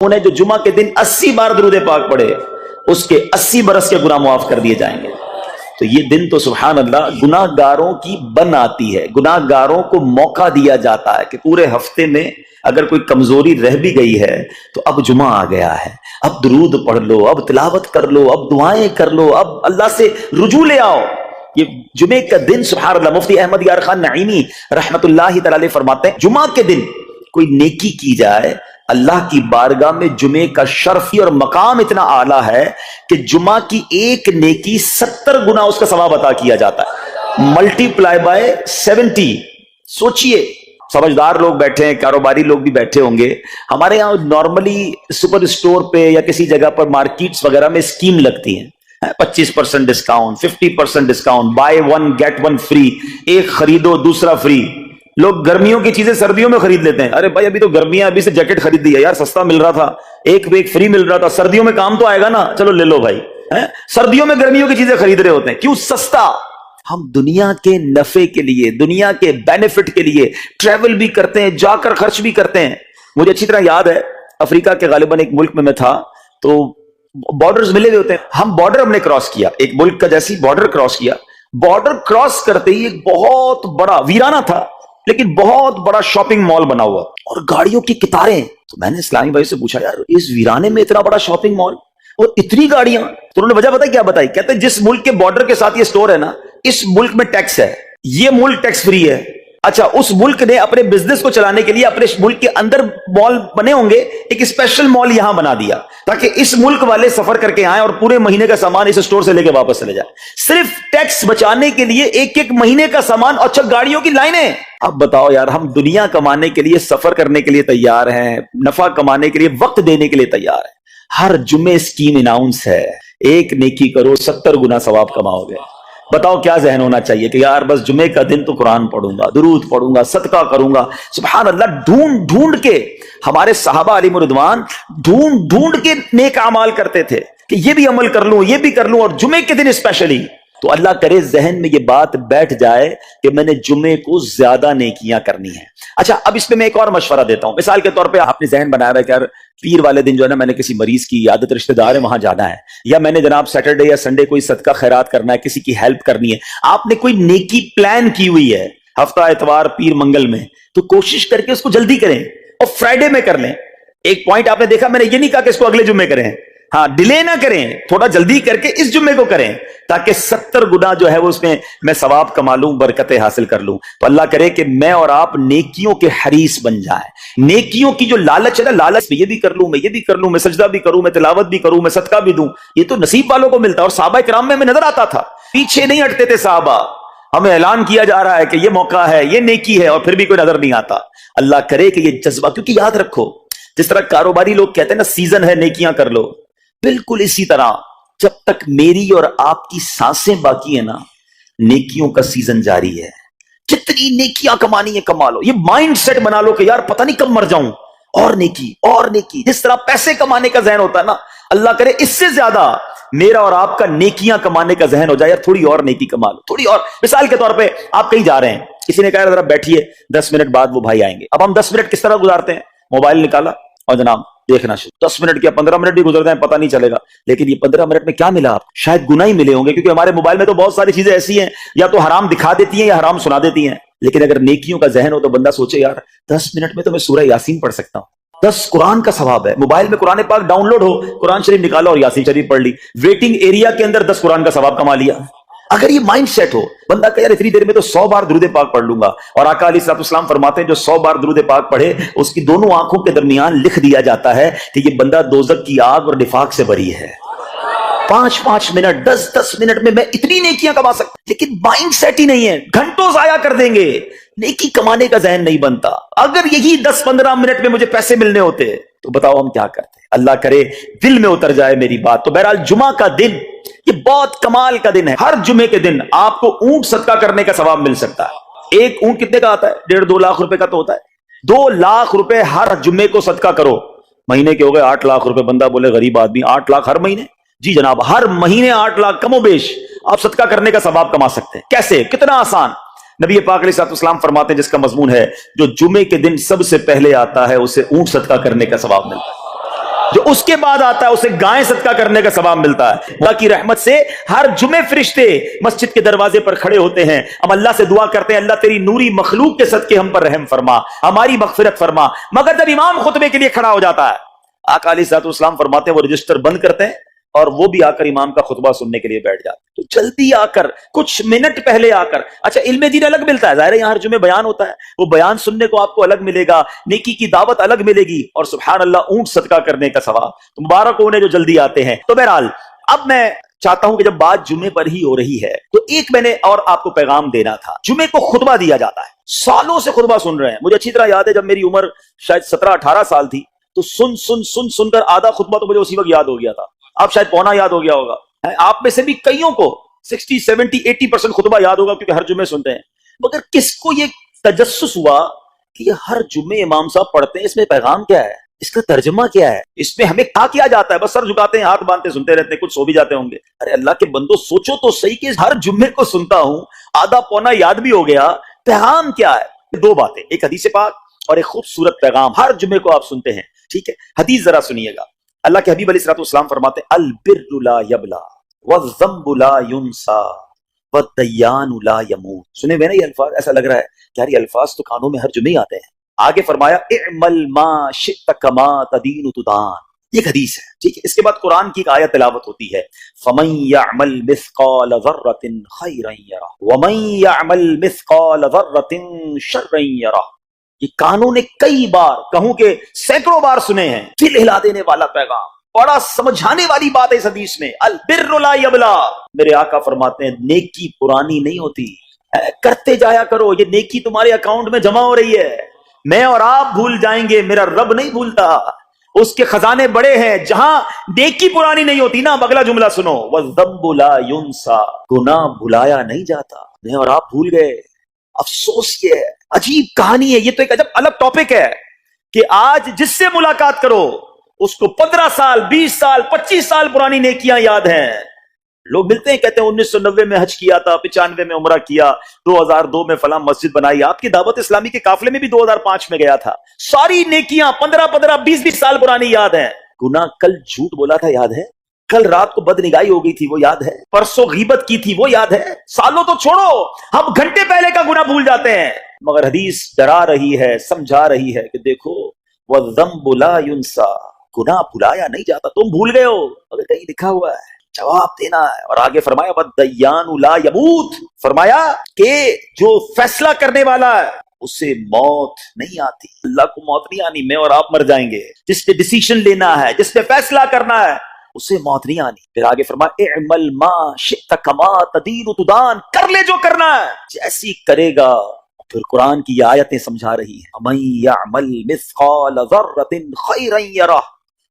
انہیں جو جمعہ کے دن 80 بار درود پاک پڑھے اس کے 80 برس کے گناہ معاف کر دیے جائیں گے۔ تو یہ دن تو سبحان اللہ گناہ گاروں کی بن آتی ہے، گناہ گاروں کو موقع دیا جاتا ہے کہ پورے ہفتے میں اگر کوئی کمزوری رہ بھی گئی ہے تو اب جمعہ آ گیا ہے، اب درود پڑھ لو، اب تلاوت کر لو، اب دعائیں کر لو، اب اللہ سے رجوع لے آؤ۔ یہ جمعے کا دن سبحان اللہ مفتی احمد یار خان نعیمی رحمت اللہ تعالی فرماتے ہیں جمعہ کے دن کوئی نیکی کی جائے اللہ کی بارگاہ میں جمعے کا شرف اور مقام اتنا اعلیٰ ہے کہ جمعہ کی ایک نیکی 70 گنا اس کا ثواب عطا کیا جاتا ہے، ملٹی پلائی بائی 70۔ سوچئے، سمجھدار لوگ بیٹھے ہیں، کاروباری لوگ بھی بیٹھے ہوں گے۔ ہمارے یہاں نارملی سپر اسٹور پہ یا کسی جگہ پر مارکیٹس وغیرہ میں اسکیم لگتی ہیں، 25% discount, 50% discount, buy one get one free, ایک خریدو دوسرا فری۔ لوگ گرمیوں کی چیزیں سردیوں میں خرید لیتے ہیں، ارے بھائی ابھی تو گرمیاں، ابھی سے جیکٹ خرید دی ہے یار، سستا مل رہا تھا، ایک پہ ایک فری مل رہا تھا، سردیوں میں کام تو آئے گا نا، چلو لے لو بھائی۔ سردیوں میں گرمیوں کی چیزیں خرید رہے ہوتے ہیں، کیوں؟ سستا۔ ہم دنیا کے نفع کے لیے، دنیا کے بینیفٹ کے لیے ٹریول بھی کرتے ہیں، جا کر خرچ بھی کرتے ہیں۔ مجھے اچھی طرح یاد ہے افریقہ کے غالباً ایک ملک میں تھا، تو بارڈرز ملے ہوئے ہوتے ہیں، ہم بارڈر ہم نے کراس کیا، ایک ملک کا جیسی بارڈر کراس کیا، بارڈر کراس کرتے ہی ایک بہت بڑا ویرانہ تھا لیکن بہت بڑا شاپنگ مال بنا ہوا اور گاڑیوں کی قطاریں۔ تو میں نے اسلامی بھائی سے پوچھا یار اس ویرانے میں اتنا بڑا شاپنگ مال اور اتنی گاڑیاں؟ تو انہوں نے وجہ بتائی، کیا بتائی؟ کہتے ہیں جس ملک کے بارڈر کے ساتھ یہ سٹور ہے نا، اس ملک میں ٹیکس ہے، یہ ملک ٹیکس فری ہے۔ اچھا، اس ملک نے اپنے بزنس کو چلانے کے لیے اپنے ملک کے اندر مال بنے ہوں گے، ایک اسپیشل مال یہاں بنا دیا تاکہ اس ملک والے سفر کر کے آئیں اور پورے مہینے کا سامان اس سٹور سے لے کے واپس چلے جائیں، صرف ٹیکس بچانے کے لیے ایک ایک مہینے کا سامان۔ اچھا، گاڑیوں کی لائنیں۔ اب بتاؤ یار، ہم دنیا کمانے کے لیے، سفر کرنے کے لیے تیار ہیں، نفع کمانے کے لیے وقت دینے کے لیے تیار ہیں۔ ہر جمعے اسکیم اناؤنس ہے، ایک نیکی کرو 70 گنا ثواب کماؤ گے۔ بتاؤ کیا ذہن ہونا چاہیے کہ یار بس جمعے کا دن تو قرآن پڑھوں گا، درود پڑھوں گا، صدقہ کروں گا۔ سبحان اللہ، ڈھونڈ ڈھونڈ کے ہمارے صحابہ علیہم رضوان ڈھونڈ ڈھونڈ کے نیک اعمال کرتے تھے کہ یہ بھی عمل کر لوں، یہ بھی کر لوں، اور جمعے کے دن اسپیشلی۔ تو اللہ کرے ذہن میں یہ بات بیٹھ جائے کہ میں نے جمعے کو زیادہ نیکیاں کرنی ہیں۔ اچھا، اب اس پہ میں ایک اور مشورہ دیتا ہوں۔ مثال کے طور پہ آپ نے ذہن بنایا ہے کہ یار پیر والے دن جو ہے نا، میں نے کسی مریض کی عیادت، رشتہ دار ہے وہاں جانا ہے، یا میں نے جناب سیٹرڈے یا سنڈے کوئی صدقہ خیرات کرنا ہے، کسی کی ہیلپ کرنی ہے۔ آپ نے کوئی نیکی پلان کی ہوئی ہے ہفتہ اتوار پیر منگل میں، تو کوشش کر کے اس کو جلدی کریں اور فرائیڈے میں کر لیں۔ ایک پوائنٹ آپ نے دیکھا، میں نے یہ نہیں کہا کہ اس کو اگلے جمعے کریں، ہاں ڈیلے نہ کریں، تھوڑا جلدی کر کے اس جمعے کو کریں تاکہ 70 گنا جو ہے وہ اس میں ثواب کما لوں، برکتیں حاصل کر لوں۔ تو اللہ کرے کہ میں اور آپ نیکیوں کے حریص بن جائیں۔ نیکیوں کی جو لالچ ہے نا، لالچ میں یہ بھی کر لوں، میں یہ بھی کر لوں، میں سجدہ بھی کروں، میں تلاوت بھی کروں، میں صدقہ بھی دوں، یہ تو نصیب والوں کو ملتا ہے۔ اور صحابہ کرام میں نظر آتا تھا، پیچھے نہیں ہٹتے تھے صحابہ، ہمیں اعلان کیا جا رہا ہے کہ یہ موقع ہے، یہ نیکی ہے، اور پھر بھی کوئی نظر نہیں آتا۔ اللہ کرے کہ یہ جذبہ، کیونکہ یاد رکھو جس طرح کاروباری لوگ کہتے ہیں نا سیزن ہے نیکیاں کر لو، بالکل اسی طرح جب تک میری اور آپ کی سانسیں باقی ہیں نا، نیکیوں کا سیزن جاری ہے۔ جتنی نیکیاں کمانی ہے کما لو، یہ مائنڈ سیٹ بنا لو کہ یار پتہ نہیں کب مر جاؤں، اور نیکی اور نیکی۔ جس طرح پیسے کمانے کا ذہن ہوتا ہے نا، اللہ کرے اس سے زیادہ میرا اور آپ کا نیکیاں کمانے کا ذہن ہو جائے، یار تھوڑی اور نیکی کما لو، تھوڑی اور۔ مثال کے طور پہ آپ کہیں جا رہے ہیں، کسی نے کہا ذرا بیٹھیے 10 منٹ بعد وہ بھائی آئیں گے۔ اب ہم 10 منٹ کس طرح گزارتے ہیں؟ موبائل نکالا اور جناب دیکھنا شروع، 10 منٹ کیا 15 منٹ بھی گزر جائیں پتہ نہیں چلے گا، لیکن یہ 15 منٹ میں کیا ملا آپ؟ شاید گناہ ہی ملے ہوں گے، کیونکہ ہمارے موبائل میں تو بہت ساری چیزیں ایسی ہیں یا تو حرام دکھا دیتی ہیں یا حرام سنا دیتی ہیں۔ لیکن اگر نیکیوں کا ذہن ہو تو بندہ سوچے یار 10 منٹ میں تو میں سورہ یاسین پڑھ سکتا ہوں، 10 قرآن کا ثواب ہے۔ موبائل میں قرآن پاک ڈاؤن لوڈ ہو، قرآن شریف نکالا اور یاسین شریف پڑھ لی، ویٹنگ ایریا کے اندر 10 قرآن کا ثواب کما لیا۔ اگر یہ مائنڈ سیٹ ہو، بندہ کہ یار اتنی دیر میں تو 100 بار درود پاک پڑھ لوں گا، اور آقا علیہ الصلوۃ والسلام فرماتے ہیں جو 100 بار درود پاک پڑھے اس کی دونوں آنکھوں کے درمیان لکھ دیا جاتا ہے کہ یہ بندہ دوزخ کی آگ اور نفاق سے بری ہے۔ 5 منٹ 10 منٹ میں اتنی نیکیاں کما سکتا، لیکن مائنڈ سیٹ ہی نہیں ہے، گھنٹوں ضائع کر دیں گے، نیکی کمانے کا ذہن نہیں بنتا۔ اگر یہی 10-15 منٹ میں مجھے پیسے ملنے ہوتے تو بتاؤ ہم کیا کرتے؟ اللہ کرے دل میں اتر جائے میری بات۔ تو بہرحال جمعہ کا دن یہ بہت کمال کا دن ہے۔ ہر جمعے کے دن آپ کو اونٹ صدقہ کرنے کا ثواب مل سکتا ہے۔ ایک اونٹ کتنے کا آتا ہے؟ 1.5-2 لاکھ روپے کا تو ہوتا ہے۔ 2 لاکھ روپے ہر جمعے کو صدقہ کرو، مہینے کے ہو گئے 8 لاکھ روپے۔ بندہ بولے غریب آدمی 8 لاکھ ہر مہینے؟ جی جناب، ہر مہینے 8 لاکھ کم و بیش آپ صدقہ کرنے کا ثواب کما سکتے ہیں۔ کیسے؟ کتنا آسان۔ نبی پاک علیہ الصلوۃ والسلام فرماتے ہیں جس کا مضمون ہے جو جمعے کے دن سب سے پہلے آتا ہے اسے اونٹ صدقہ کرنے کا ثواب ملتا ہے۔ اس کے بعد آتا ہے اسے گائے صدقہ کرنے کا ثواب ملتا ہے. اللہ کی رحمت سے ہر جمعے فرشتے مسجد کے دروازے پر کھڑے ہوتے ہیں. ہم اللہ سے دعا کرتے ہیں اللہ تیری نوری مخلوق کے صدقے ہم پر رحم فرما, ہماری مغفرت فرما. مگر جب امام خطبے کے لیے کھڑا ہو جاتا ہے, آقا علیہ الصلوۃ والسلام فرماتے ہیں وہ رجسٹر بند کرتے ہیں اور وہ بھی آ کر امام کا خطبہ سننے کے لیے بیٹھ جاتے. تو جلدی آ کر, کچھ منٹ پہلے آ کر. اچھا علم دین الگ ملتا ہے, ظاہر ہے یہاں ہر جمعے بیان ہوتا ہے, وہ بیان سننے کو آپ کو الگ ملے گا, نیکی کی دعوت الگ ملے گی, اور سبحان اللہ اونٹ صدقہ کرنے کا ثواب. تو مبارک ہونے جو جلدی آتے ہیں. تو بہرحال اب میں چاہتا ہوں کہ جب بات جمعے پر ہی ہو رہی ہے تو ایک میں نے اور آپ کو پیغام دینا تھا. جمعے کو خطبہ دیا جاتا ہے, سالوں سے خطبہ سن رہے ہیں. مجھے اچھی طرح یاد ہے جب میری عمر شاید 17-18 سال تھی تو سن کر آدھا خطبہ تو مجھے اسی وقت یاد ہو گیا تھا. اب شاید پونا یاد ہو گیا ہوگا. آپ میں سے بھی کئیوں کو 60-70-80% خطبہ یاد ہوگا کیونکہ ہر جمعے سنتے ہیں. مگر کس کو یہ تجسس ہوا کہ یہ ہر جمعے امام صاحب پڑھتے ہیں, اس میں پیغام کیا ہے, اس کا ترجمہ کیا ہے, اس میں ہمیں کیا جاتا ہے؟ بس سر جھکاتے ہیں, ہاتھ باندھتے سنتے رہتے ہیں, کچھ سو بھی جاتے ہوں گے. ارے اللہ کے بندو سوچو تو صحیح کہ ہر جمعے کو سنتا ہوں, آدھا پونا یاد بھی ہو گیا, پیغام کیا ہے؟ دو باتیں, ایک حدیث پاک اور ایک خوبصورت پیغام. ہر جمعے کو آپ سنتے ہیں, ٹھیک ہے. حدیث ذرا سنیے گا. اللہ کے حبیب علیہ الصلوۃ والسلام فرماتے ہیں البر لا یبلا والذنب لا ینسا والدیان لا یموت. سنے ہوئے نا یہ الفاظ؟ ایسا لگ رہا ہے کہ یار یہ الفاظ تو کانوں میں ہر جمعے آتے ہیں. آگے فرمایا اعمل ما شئت کما تدین تدان. یہ حدیث ہے, ٹھیک ہے. اس کے بعد قرآن کی ایک آیت تلاوت ہوتی ہے فمن یعمل مثقال ذرۃ خیرا یرہ ومن یعمل مثقال ذرۃ شرا یرہ. یہ کانوں نے کئی بار, کہوں کہ سینکڑوں بار سنے ہیں. دل ہلا دینے والا پیغام, بڑا سمجھانے والی بات ہے اس حدیث میں. البر لا یبلا. میرے آقا فرماتے ہیں نیکی پرانی نہیں ہوتی, کرتے جایا کرو. یہ نیکی تمہارے اکاؤنٹ میں جمع ہو رہی ہے. میں اور آپ بھول جائیں گے, میرا رب نہیں بھولتا. اس کے خزانے بڑے ہیں. جہاں نیکی پرانی نہیں ہوتی نا, اگلا جملہ سنو, والذنب لا ینسا. گناہ بھلایا نہیں جاتا. میں اور آپ بھول گئے. افسوس یہ ہے, عجیب کہانی ہے. یہ تو ایک عجب الگ ٹاپک ہے کہ آج جس سے ملاقات کرو اس کو 15 سال 20 سال 25 سال پرانی نیکیاں یاد ہیں. لوگ ملتے ہیں کہتے ہیں 1990 میں حج کیا تھا, 95 میں عمرہ کیا, 2002 میں فلاں مسجد بنائی. آپ کی دعوت اسلامی کے قافلے میں بھی 2005 میں گیا تھا. ساری نیکیاں 15 20 سال پرانی یاد ہیں. گناہ کل جھوٹ بولا تھا یاد ہے, کل رات کو بد نگاہی ہو گئی تھی وہ یاد ہے, پرسوں غیبت کی تھی وہ یاد ہے. سالوں تو چھوڑو, ہم گھنٹے پہلے کا گناہ بھول جاتے ہیں. مگر حدیث ڈرا رہی ہے, سمجھا رہی ہے کہ دیکھو والذنب لا ینسا. گناہ بھلایا نہیں جاتا. تم بھول گئے ہو مگر کہیں لکھا ہوا ہے, جواب دینا ہے. اور آگے فرمایا والدیان لا یموت. فرمایا کہ جو فیصلہ کرنے والا ہے اسے موت نہیں آتی. اللہ کو موت نہیں آنی, میں اور آپ مر جائیں گے. جس نے ڈیسیشن لینا ہے, جس نے فیصلہ کرنا ہے, اسے موت نہیں آنی. پھر آگے فرمایا اعمل ما شئت کما تدین تدان. کر لے جو کرنا ہے, جیسی کرے گا. پھر قرآن کی یہ آیتیں سمجھا رہی ہیں من یعمل مثقال ذرۃ خیرا یرہ.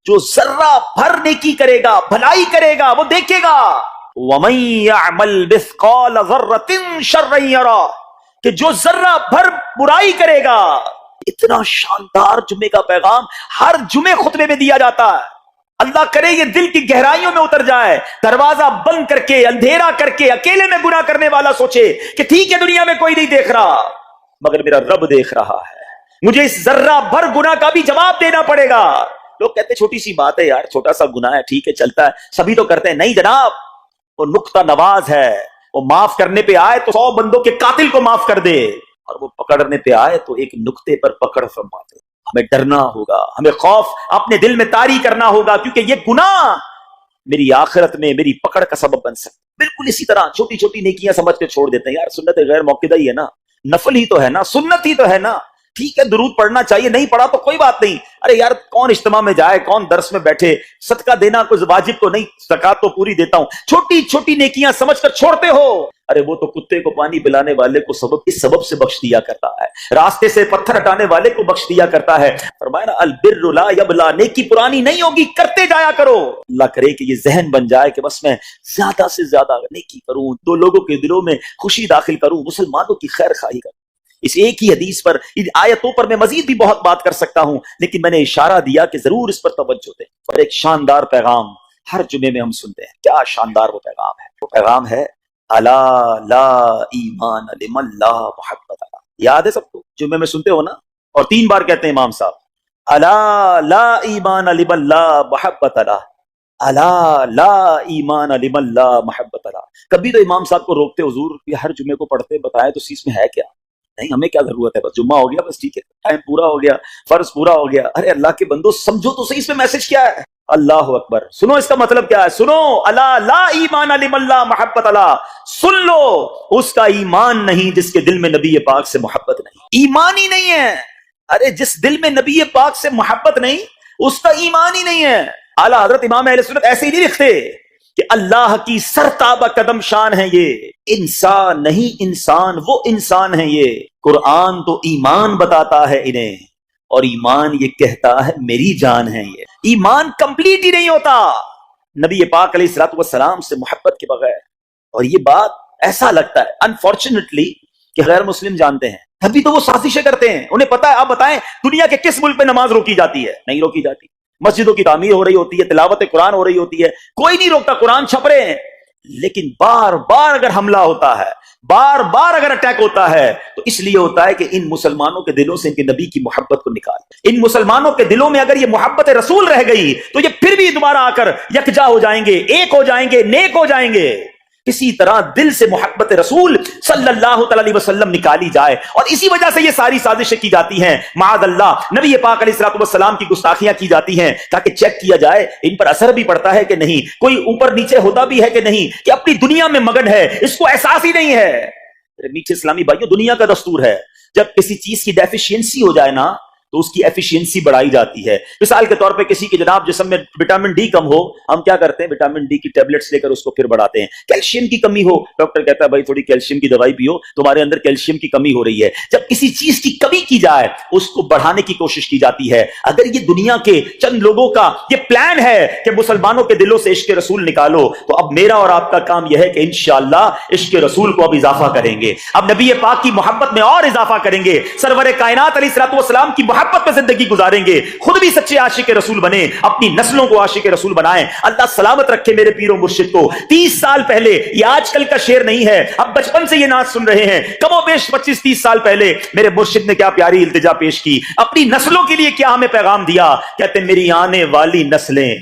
جو ذرہ بھر نیکی کرے گا, بھلائی کرے گا, وہ دیکھے گا. ومن یعمل مثقال ذرۃ شرا یرہ. کہ جو ذرہ بھر برائی کرے گا. اتنا شاندار جمعے کا پیغام ہر جمعے خطبے میں دیا جاتا ہے. اللہ کرے یہ دل کی گہرائیوں میں اتر جائے. دروازہ بند کر کے, اندھیرا کر کے, اکیلے میں گناہ کرنے والا سوچے کہ ٹھیک ہے دنیا میں کوئی نہیں دیکھ رہا مگر میرا رب دیکھ رہا ہے, مجھے اس ذرہ بھر گناہ کا بھی جواب دینا پڑے گا. لوگ کہتے ہیں چھوٹی سی بات ہے یار, چھوٹا سا گناہ ہے, ٹھیک ہے چلتا ہے, سبھی تو کرتے ہیں. نہیں جناب, وہ نقطہ نواز ہے. وہ معاف کرنے پہ آئے تو 100 بندوں کے قاتل کو معاف کر دے, اور وہ پکڑنے پہ آئے تو ایک نقطے پر پکڑ فرما دے. ہمیں ڈرنا ہوگا, ہمیں خوف اپنے دل میں طاری کرنا ہوگا, کیونکہ یہ گناہ میری آخرت میں میری پکڑ کا سبب بن سکتا. بالکل اسی طرح چھوٹی چھوٹی نیکیاں سمجھ کے چھوڑ دیتے ہیں. یار سنت غیر موقدہ ہی ہے نا, نفل ہی تو ہے نا, سنت ہی تو ہے نا, ٹھیک ہے درود پڑھنا چاہیے, نہیں پڑھا تو کوئی بات نہیں. ارے یار کون اجتماع میں جائے, کون درس میں بیٹھے, صدقہ دینا کوئی واجب تو نہیں, زکات تو پوری دیتا ہوں. چھوٹی چھوٹی نیکیاں سمجھ کر چھوڑتے ہو. ارے وہ تو کتے کو پانی پلانے والے کو اس سبب سے بخش دیا کرتا ہے, راستے سے پتھر ہٹانے والے کو بخش دیا کرتا ہے. فرمایا نا البر لا یبلا, نیکی پرانی نہیں ہوگی, کرتے جایا کرو. اللہ کرے کہ یہ ذہن بن جائے کہ بس میں زیادہ سے زیادہ نیکی کروں, 2 لوگوں کے دلوں میں خوشی داخل کروں, مسلمانوں کی خیر خواہی کروں. اس ایک ہی حدیث پر, ان آیتوں پر میں مزید بھی بہت بات کر سکتا ہوں, لیکن میں نے اشارہ دیا کہ ضرور اس پر توجہ دیں. اور ایک شاندار پیغام ہر جمعے میں ہم سنتے ہیں. کیا شاندار وہ پیغام ہے. وہ پیغام ہے الا لا ایمان لمن لا محبت. یاد ہے سب کو, جمعے میں سنتے ہو نا, اور 3 بار کہتے ہیں امام صاحب الا لا ایمان لمن لا محبت له، الا لا ایمان لمن لا محبت له. کبھی تو امام صاحب کو روکتے، حضور یہ ہر جمعے کو پڑھتے، بتائیں تو اس میں ہے کیا؟ نہیں، ہمیں کیا ضرورت ہے، بس جمعہ ہو گیا، بس ٹھیک ہے، ٹائم پورا ہو گیا، فرض پورا ہو گیا. ارے اللہ کے بندو سمجھو تو صحیح اس میں میسج کیا ہے. اللہ اکبر. سنو اس کا مطلب کیا ہے، سنو. الا لا ایمان لمن لا محبت له، سن لو اس کا ایمان نہیں جس کے دل میں نبی پاک سے محبت نہیں. ایمان ہی نہیں ہے. ارے جس دل میں نبی پاک سے محبت نہیں اس کا ایمان ہی نہیں ہے. اعلیٰ حضرت امام اہل سنت ایسے ہی نہیں لکھتے کہ اللہ کی سرتابہ قدم شان ہے یہ، انسان نہیں، انسان وہ انسان ہے یہ. قرآن تو ایمان بتاتا ہے انہیں، اور ایمان یہ کہتا ہے میری جان ہے یہ. ایمان کمپلیٹ ہی نہیں ہوتا نبی پاک علیہ الصلوۃ والسلام سے محبت کے بغیر. اور یہ بات ایسا لگتا ہے انفارچونیٹلی کہ غیر مسلم جانتے ہیں، ابھی تو وہ سازشیں کرتے ہیں. انہیں پتا ہے، آپ بتائیں دنیا کے کس ملک پہ نماز روکی جاتی ہے؟ نہیں روکی جاتی. مسجدوں کی تعمیر ہو رہی ہوتی ہے، تلاوت قرآن ہو رہی ہوتی ہے، کوئی نہیں روکتا، قرآن چھپ رہے ہیں. لیکن بار بار اگر حملہ ہوتا ہے، بار بار اگر اٹیک ہوتا ہے، تو اس لیے ہوتا ہے کہ ان مسلمانوں کے دلوں سے ان کے نبی کی محبت کو نکال. ان مسلمانوں کے دلوں میں اگر یہ محبت رسول رہ گئی تو یہ پھر بھی دوبارہ آ کر یکجا ہو جائیں گے، ایک ہو جائیں گے، نیک ہو جائیں گے. کسی طرح دل سے محبت رسول صلی اللہ تعالی علیہ وسلم نکالی جائے، اور اسی وجہ سے یہ ساری سازشیں کی جاتی ہیں. معاذ اللہ نبی پاک علیہ الصلوۃ والسلام کی گستاخیاں کی جاتی ہیں تاکہ چیک کیا جائے ان پر اثر بھی پڑتا ہے کہ نہیں، کوئی اوپر نیچے ہوتا بھی ہے کہ نہیں، کہ اپنی دنیا میں مگن ہے، اس کو احساس ہی نہیں ہے. میٹھے اسلامی بھائیوں، دنیا کا دستور ہے جب کسی چیز کی ڈیفیشینسی ہو جائے نا تو اس کی ایفیشینسی بڑھائی جاتی ہے. مثال کے طور پہ کسی کے جناب جسم میں وٹامن ڈی کم ہو، ہم کیا کرتے ہیں، وٹامن ڈی کی ٹیبلٹس لے کر اس کو پھر بڑھاتے ہیں. کیلشیم کی کمی ہو، ڈاکٹر کہتا ہے بھائی تھوڑی کیلشیم کی دوائی پیو، تمہارے اندر کیلشیم کی کمی ہو رہی ہے. جب کسی چیز کی کمی کی جائے اس کو بڑھانے کی کوشش کی جاتی ہے. اگر یہ دنیا کے چند لوگوں کا یہ پلان ہے کہ مسلمانوں کے دلوں سے عشق رسول نکالو، تو اب میرا اور آپ کا کام یہ ہے کہ انشاءاللہ عشق رسول کو اب اضافہ کریں گے، اب نبی پاک کی محبت میں اور اضافہ کریں گے، سرور کائنات علیہ الصلوۃ والسلام کی محبت میں زندگی گزاریں گے، خود بھی سچے عاشق رسول بنے، اپنی نسلوں کو عاشق رسول بنائیں. اللہ سلامت رکھے میرے پیر و مرشد کو. 30 سال پہلے، یہ آج کل کا شعر نہیں ہے، اب بچپن سے یہ ناز سن رہے ہیں، کم و بیش 25-30 سال پہلے میرے مرشد نے کیا پیاری التجا پیش کی، اپنی نسلوں کے لیے کیا ہمیں پیغام دیا. کہتے میری آنے والی نسلیں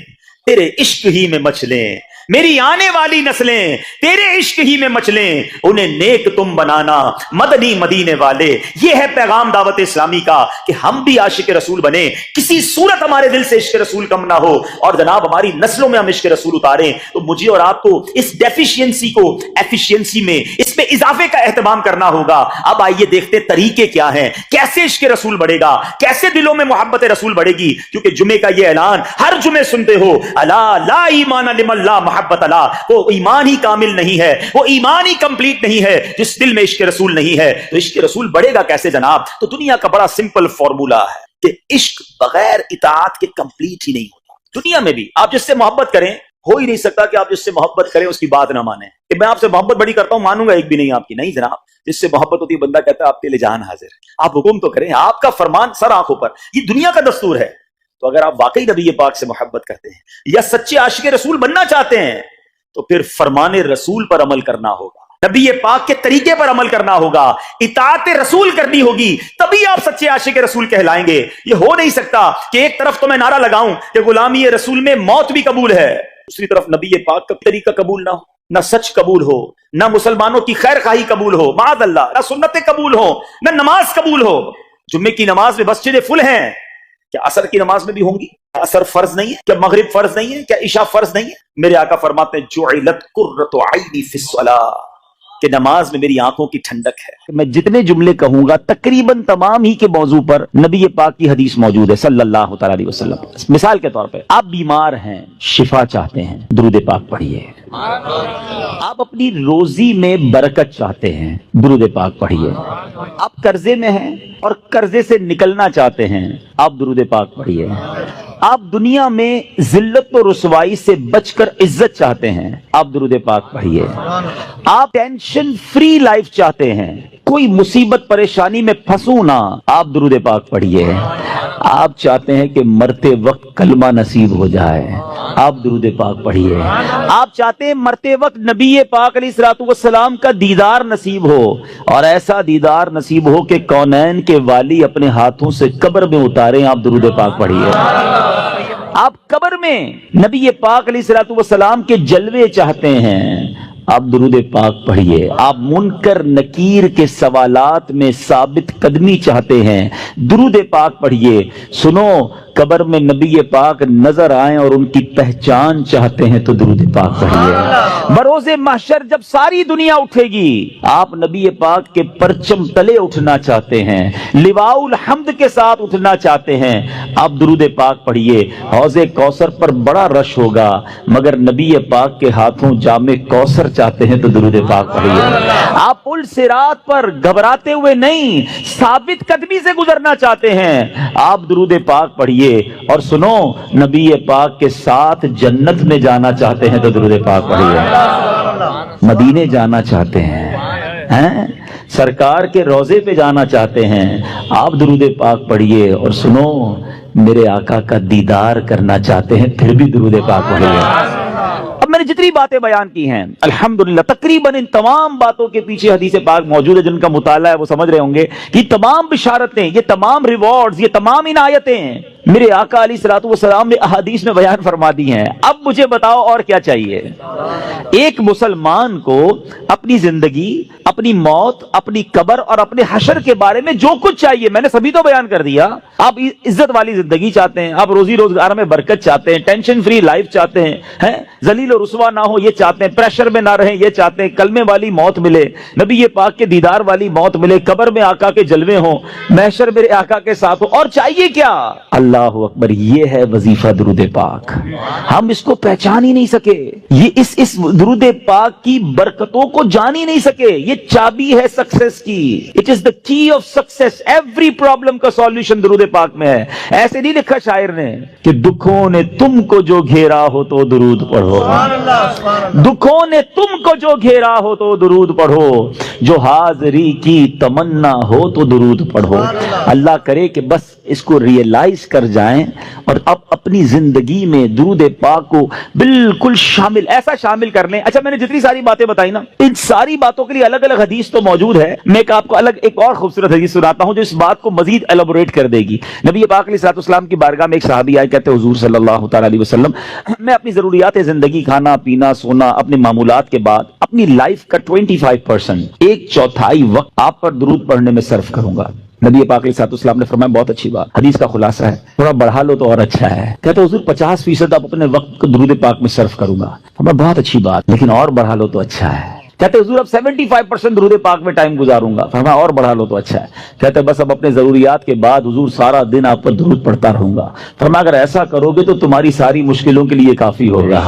تیرے عشق ہی میں مچلیں، میری آنے والی نسلیں تیرے عشق ہی میں مچلیں، انہیں نیک تم بنانا مدنی مدینے والے. یہ ہے پیغام دعوت اسلامی کا کہ ہم بھی عاشق رسول بنے، کسی صورت ہمارے دل سے عشق رسول کم نہ ہو، اور جناب ہماری نسلوں میں ہم عشق رسول اتاریں. تو مجھے اور آپ کو اس ڈیفیشینسی کو ایفیشینسی میں، اس میں اضافے کا اہتمام کرنا ہوگا. اب آئیے دیکھتے طریقے کیا ہیں، کیسے عشق رسول بڑھے گا، کیسے دلوں میں محبت رسول بڑھے گی. کیونکہ جمعے کا یہ اعلان ہر جمعے سنتے ہو، الا لا ایمان لمن لا محبت له، وہ ایمان ہی کامل نہیں ہے، وہ ایمان ہی کمپلیٹ نہیں ہے جس دل میں عشق رسول نہیں ہے. تو عشق رسول بڑھے گا کیسے جناب؟ تو دنیا کا بڑا سمپل فارمولا ہے کہ عشق بغیر اطاعت کے کمپلیٹ ہی نہیں ہوتا. دنیا میں بھی آپ جس سے محبت کریں، ہو ہی نہیں سکتا کہ آپ جس سے محبت کریں اس کی بات نہ مانیں. کہ میں آپ سے محبت بڑی کرتا ہوں، مانوں گا ایک بھی نہیں آپ کی. نہیں جناب، جس سے محبت ہوتی ہے بندہ کہتا ہے آپ کے لیے جان حاضر، آپ حکم تو کریں، آپ کا فرمان سر آنکھوں پر. یہ دنیا کا دستور ہے. تو اگر آپ واقعی نبی پاک سے محبت کرتے ہیں یا سچے عاشق رسول بننا چاہتے ہیں تو پھر فرمان رسول پر عمل کرنا ہوگا، نبی پاک کے طریقے پر عمل کرنا ہوگا، اطاعت رسول کرنی ہوگی، تبھی آپ سچے عاشق رسول کہلائیں گے. یہ ہو نہیں سکتا کہ ایک طرف تو میں نعرہ لگاؤں کہ غلامی رسول میں موت بھی قبول ہے، دوسری طرف نبی پاک کا طریقہ قبول نہ ہو، نہ سچ قبول ہو، نہ مسلمانوں کی خیر خواہی قبول ہو، معاذ اللہ، نہ سنتیں قبول ہو، نہ نماز قبول ہو. جمعے کی نماز میں مسجدیں فل ہیں، کیا عصر کی نماز میں بھی ہوں گی؟ عصر فرض نہیں ہے؟ کیا مغرب فرض نہیں ہے؟ کیا عشاء فرض نہیں ہے؟ میرے آقا فرماتے ہیں جعلت قرۃ عینی فی الصلاۃ، کہ نماز میں میری آنکھوں کی ٹھنڈک ہے. میں جتنے جملے کہوں گا تقریباً تمام ہی کے موضوع پر نبی پاک کی حدیث موجود ہے صلی اللہ تعالی علیہ وسلم. مثال کے طور پہ آپ بیمار ہیں، شفا چاہتے ہیں، درود پاک پڑھیے. آپ اپنی روزی میں برکت چاہتے ہیں، درود پاک پڑھیے. آپ قرضے میں ہیں اور قرضے سے نکلنا چاہتے ہیں، آپ درود پاک پڑھیے. آپ دنیا میں ذلت و رسوائی سے بچ کر عزت چاہتے ہیں، آپ درود پاک پڑھیے. آپ ٹینشن فری لائف چاہتے ہیں، کوئی مصیبت پریشانی میں پھنسوں نہ، آپ درود پاک پڑھیے۔ آپ چاہتے ہیں کہ مرتے وقت کلمہ نصیب ہو جائے، آپ درود پاک پڑھیے۔ آپ چاہتے ہیں مرتے وقت نبی پاک علیہ الصلوۃ والسلام کا دیدار نصیب ہو، اور ایسا دیدار نصیب ہو کہ کونین کے والی اپنے ہاتھوں سے قبر میں اتاریں، آپ درود پاک پڑھیے۔ آپ قبر میں نبی پاک علیہ الصلوۃ والسلام کے جلوے چاہتے ہیں، آپ درود پاک پڑھیے۔ آپ منکر نکیر کے سوالات میں ثابت قدمی چاہتے ہیں، درود پاک پڑھیے۔ سنو، قبر میں نبی پاک نظر آئیں اور ان کی پہچان چاہتے ہیں تو درود پاک پڑھیے۔ بروز محشر جب ساری دنیا اٹھے گی، آپ نبی پاک کے پرچم تلے اٹھنا چاہتے ہیں، لواء الحمد کے ساتھ اٹھنا چاہتے ہیں، آپ درود پاک پڑھیے۔ حوض کوثر پر بڑا رش ہوگا، مگر نبی پاک کے ہاتھوں جام کوثر چاہتے ہیں تو درود پاک پڑھیے۔ آپ پل صراط پر گھبراتے ہوئے نہیں، ثابت قدمی سے گزرنا چاہتے ہیں، آپ درود پاک پڑھیے۔ اور سنو، نبی پاک کے ساتھ جنت میں جانا چاہتے ہیں تو درود پاک پڑھیے۔ مدینے جانا چاہتے ہیں، سرکار کے روضے پہ جانا چاہتے ہیں، آپ درود پاک پڑھیے۔ اور سنو، میرے آقا کا دیدار کرنا چاہتے ہیں، پھر بھی درود پاک پڑھیے۔ اب میں نے جتنی باتیں بیان کی ہیں الحمدللہ، تقریباً ان تمام باتوں کے پیچھے حدیث پاک موجود ہے۔ جن کا مطالعہ ہے وہ سمجھ رہے ہوں گے کہ یہ تمام بشارتیں، یہ تمام ریوارڈز، یہ تمام عنایتیں میرے آقا علیہ الصلوۃ والسلام نے احادیث میں بیان فرما دی ہیں۔ اب مجھے بتاؤ اور کیا چاہیے؟ ایک مسلمان کو اپنی زندگی، اپنی موت، اپنی قبر اور اپنے حشر کے بارے میں جو کچھ چاہیے میں نے سبھی تو بیان کر دیا۔ آپ عزت والی زندگی چاہتے ہیں، آپ روزی روزگار میں برکت چاہتے ہیں، ٹینشن فری لائف چاہتے ہیں، ذلیل و رسوا نہ ہو یہ چاہتے ہیں، پریشر میں نہ رہیں یہ چاہتے ہیں، کلمے والی موت ملے، نبی پاک کے دیدار والی موت ملے، قبر میں آقا کے جلوے ہوں، محشر میرے آقا کے ساتھ ہو، اور چاہیے کیا؟ اللہ اکبر، یہ ہے وظیفہ درود پاک۔ ہم اس کو پہچان ہی نہیں سکے، یہ اس درود پاک کی برکتوں کو جان ہی نہیں سکے۔ یہ چابی ہے سکسیس کی، اٹ از دا کی آف سکسیس۔ ایوری پرابلم کا سولوشن درود پاک میں ہے۔ ایسے نہیں لکھا شاعر نے کہ دکھوں نے تم کو جو گھیرا ہو تو درود پڑھو، دکھوں نے تم کو جو گھیرا ہو تو درود پڑھو، جو حاضری کی تمنا ہو تو درود پڑھو۔ اللہ کرے کہ بس اس کو ریئلائز کر جائیں اور اب اپنی زندگی میں درود پاک کو بالکل ایسا شامل کر لیں۔ اچھا، میں نے جتنی ساری باتیں بتائی نا، ان ساری باتوں کے لیے الگ الگ حدیث تو موجود ہے۔ میں آپ کو ایک اور خوبصورت حدیث سناتا ہوں جو اس بات کو مزید ایلابوریٹ کر دے گی۔ نبی پاک علیہ الصلوۃ والسلام کی بارگاہ میں ایک صحابی آئے، کہتے حضور صلی اللہ تعالی علیہ وسلم، میں اپنی ضروریات زندگی، کھانا پینا سونا، اپنے معمولات کے بعد اپنی لائف کا 25%، 1/4 وقت آپ پر درود پڑھنے میں صرف کروں گا۔ نبی پاک علیہ الصلوۃ والسلام نے فرمایا بہت اچھی بات، حدیث کا خلاصہ ہے، تھوڑا بڑھا لو تو اور اچھا ہے۔ کہتے حضور 50% آپ اپنے وقت کو درود پاک میں صرف کروں گا۔ فرمایا بہت اچھی بات، لیکن اور بڑھا لو تو اچھا ہے۔ کہتے حضور اب 75% درود پاک میں ٹائم گزاروں گا۔ فرمایا اور بڑھا لو تو اچھا ہے۔ کہتے بس اب اپنے ضروریات کے بعد حضور سارا دن آپ پر درود پڑھتا رہوں گا۔ فرمایا اگر ایسا کرو گے تو تمہاری ساری مشکلوں کے لیے کافی ہوگا،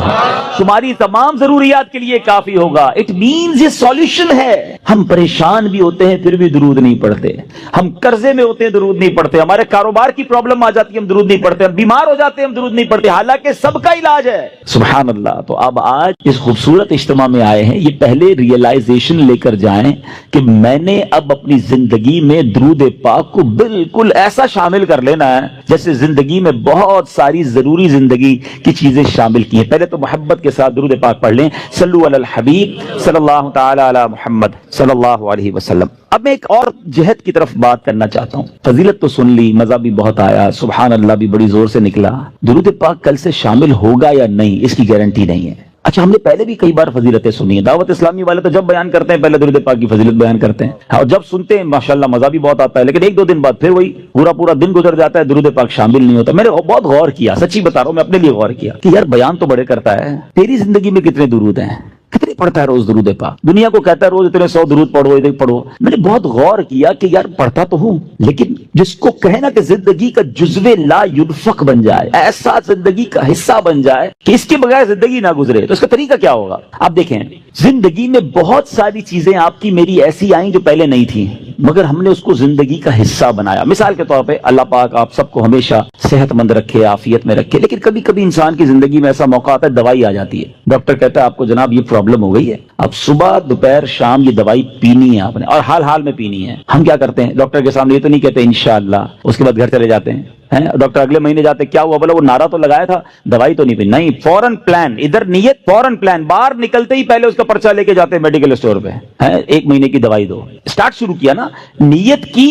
تمہاری تمام ضروریات کے لیے کافی ہوگا۔ اٹ مینز یہ سولوشن ہے۔ ہم پریشان بھی ہوتے ہیں پھر بھی درود نہیں پڑھتے، ہم قرضے میں ہوتے ہیں درود نہیں پڑھتے، ہمارے کاروبار کی پرابلم آ جاتی ہے ہم درود نہیں پڑھتے، ہم بیمار ہو جاتے ہیں ہم درود نہیں پڑھتے، حالانکہ سب کا علاج ہے۔ سبحان اللہ۔ تو اب آج اس خوبصورت اجتماع میں آئے ہیں، یہ پہلے ریئلائزیشن لے کر جائیں کہ میں نے اب اپنی زندگی میں درود پاک کو بالکل ایسا شامل کر لینا ہے جیسے زندگی میں بہت ساری ضروری زندگی کی چیزیں شامل کی ہیں۔ پہلے تو محبت کے ساتھ درود پاک پڑھ لیں، صلو علی الحبیب صلی اللہ تعالی علی محمد صلی اللہ علیہ وسلم۔ اب میں ایک اور جہت کی طرف بات کرنا چاہتا ہوں۔ فضیلت تو سن لی، مزہ بھی بہت آیا، سبحان اللہ بھی بڑی زور سے نکلا، درود پاک کل سے شامل ہوگا یا نہیں اس کی گارنٹی نہیں ہے۔ اچھا، ہم نے پہلے بھی کئی بار فضیلتیں سنی ہیں، دعوت اسلامی والے تو جب بیان کرتے ہیں پہلے درود پاک کی فضیلت بیان کرتے ہیں، اور جب سنتے ہیں ماشاءاللہ مزہ بھی بہت آتا ہے، لیکن 1-2 دن بعد پھر وہی پورا دن گزر جاتا ہے، درود پاک شامل نہیں ہوتا۔ میں نے بہت غور کیا، سچی بتا رہا ہوں، میں اپنے لیے غور کیا کہ یار بیان تو بڑے کرتا ہے، تیری زندگی میں کتنے درود ہیں، کتنے پڑھتا ہے روز درود پاک؟ دنیا کو کہتا ہے روز اتنے 100 درود پڑھو، اتنے پڑھو۔ میں نے بہت غور کیا کہ یار پڑھتا تو ہوں، لیکن جس کو کہے نا کہ زندگی کا جزو لا ينفق بن جائے، ایسا زندگی کا حصہ بن جائے کہ اس کے بغیر زندگی نہ گزرے، تو اس کا طریقہ کیا ہوگا؟ آپ دیکھیں، زندگی میں بہت ساری چیزیں آپ کی میری ایسی آئیں جو پہلے نہیں تھیں، مگر ہم نے اس کو زندگی کا حصہ بنایا۔ مثال کے طور پہ اللہ پاک آپ سب کو ہمیشہ صحت مند رکھے، عافیت میں رکھے، لیکن کبھی کبھی انسان کی زندگی میں ایسا موقع آتا ہے دوائی آ جاتی ہے، ڈاکٹر کہتا ہے آپ کو جناب یہ پرابلم ہو ہو گئی ہے. اب صبح دوپہر شام یہ دوائی پینی ہے آپ نے, اور حال حال میں پینی ہے. ہم کیا کرتے ہیں, ڈاکٹر کے سامنے یہ تو نہیں کہتے انشاءاللہ, اس کے بعد گھر چلے جاتے ہیں. ڈاکٹر اگلے مہینے جاتے, کیا ہوا, بولا وہ نعرہ تو لگایا تھا, دوائی تو نہیں پی. نہیں, فوراً پلان, ادھر نیت, فوراً پلان, باہر نکلتے ہی پہلے اس کا پرچہ لے کے جاتے ہیں میڈیکل اسٹور پہ, 1 مہینے کی دوائی دو. اسٹارٹ شروع کیا نا, نیت کی